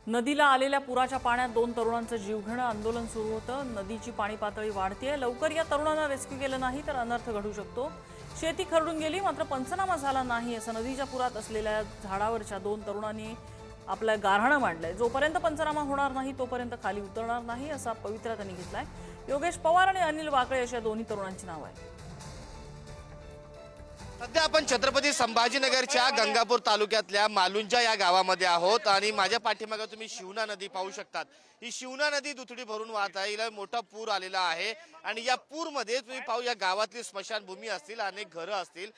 नदीला आलेल्या पुराच्या पाण्यात 2 तरुणांचं जीवघेणं आंदोलन सुरू होतं। नदीची पाणी पातळी वाढतेय, लवकर या तरुणांना रेस्क्यू केलं नाही तर अनर्थ घडू शकतो। शेती खरडून गेली मात्र पंचनामा झाला नाही असं नदीच्या पुरात असलेल्या झाडावरच्या 2 तरुणांनी आपलं गाऱ्हाणं मांडलंय। जोपर्यंत पंचनामा होणार नाही तोपर्यंत खाली उतरणार नाही असा पवित्रा त्यांनी घेतलाय। योगेश पवार आणि अनिल वाकळे अशा दोन्ही तरुणांची नावं आहेत। सध्या आपण छत्रपती संभाजीनगरच्या गंगापूर तालुक्यातल्या मालुंजा या गावामध्ये आहोत आणि माझ्या पाठीमागे तुम्ही शिवना नदी पाहू शकतात। ही शिवना नदी दुथडी भरून वाहत आहे, हिला मोठा पूर आलेला आहे आणि या पूरमध्ये तुम्ही पाहू या गावातली स्मशानभूमी असतील, अनेक घरं असतील,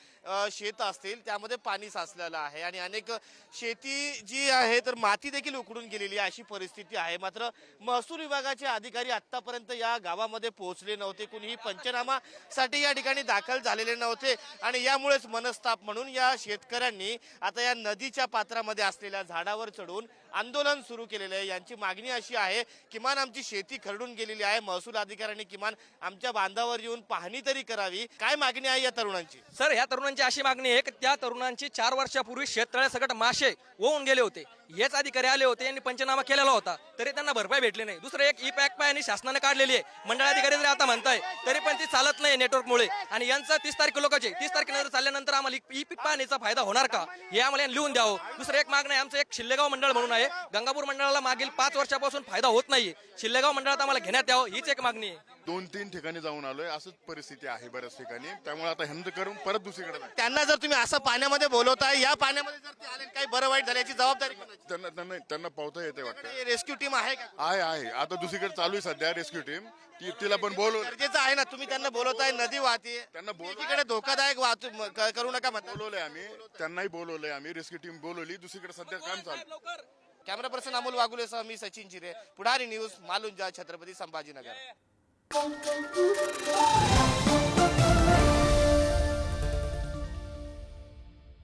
शेत असतील, त्यामध्ये पाणी साचलेलं आहे आणि अनेक शेती जी आहे तर माती देखील उकडून गेलेली आहे अशी परिस्थिती आहे। मात्र महसूल विभागाचे अधिकारी आतापर्यंत या गावामध्ये पोहोचले नव्हते, कुणीही पंचनामासाठी या ठिकाणी दाखल झालेले नव्हते आणि यामुळेच मनस्ताप म्हणून या शेतकऱ्यांनी आता या नदीच्या पात्रामध्ये असलेल्या झाडावर चढून आंदोलन सुरू केलेले आहे। यांची मागणी अशी आहे, किमान आमची शेती खरडून गेलेली आहे, महसूल अधिकाऱ्यांनी किमान आमच्या बांधावर येऊन पाहणी तरी करावी। काय मागणी आहे या तरुणांची? सर, या तरुणांची अशी मागणी आहे की त्या तरुणांची 4 वर्षापूर्वी शेततळ्यासकट मासे वाहून गेले होते, हेच अधिकारी आले होते, यांनी पंचनामा केलेला होता तरी त्यांना भरपाई भेटली नाही। दुसरं एक ई पॅक पाय आणि शासनाने काढलेली आहे, मंडळ अधिकारी जरी आता म्हणताय तरी पण ती चालत नाही नेटवर्कमुळे आणि यांचं 30 तारखे लोकांचे 30 तारखेनंतर चालल्यानंतर आम्हाला ई पीक पाहणीचा फायदा होणार का हे आम्हाला लिहून द्यावं। दुसरं एक मागणं आहे, आमचं एक शिल्लेगाव मंडळ म्हणून आहे, गंगापूर मंडळाला मागील 5 वर्षापासून फायदा होत नाहीये, शिल्लेगाव मंडळात आम्हाला घेण्यात यावं हीच एक मागणी आहे। 2-3 ठिकाणी जाऊन आलोय, असंच परिस्थिती आहे बऱ्याच ठिकाणी, त्यामुळे आता हिंद करून परत दुसरीकडे जायचं। त्यांना जर तुम्ही असं पाण्यामध्ये बोलवताय, या पाण्यामध्ये जर ते आले काही बरं वाईट झाल्याची जबाबदारी कोणाची? त्यांना पावता येते वाटतं। रेस्क्यू टीम आहे का? आहे आता दुसरीकडे चालू आहे सध्या रेस्क्यू टीम, तिला पण बोलवलं, गरजेचं आहे ना, तुम्ही त्यांना बोलवताय, नदी वाहते, त्यांना एकीकडे धोकादायक वाहतूक करू नका म्हणतात। बोलवलंय आम्ही, त्यांनाही बोलवलंय आम्ही, रेस्क्यू टीम बोलवली, दुसरीकडे सध्या काम चालू। कॅमेरा पर्सन अमोल वागुलेसह मी सचिन जिरे, पुढारी न्यूज, मालुंजा, छत्रपती संभाजीनगर।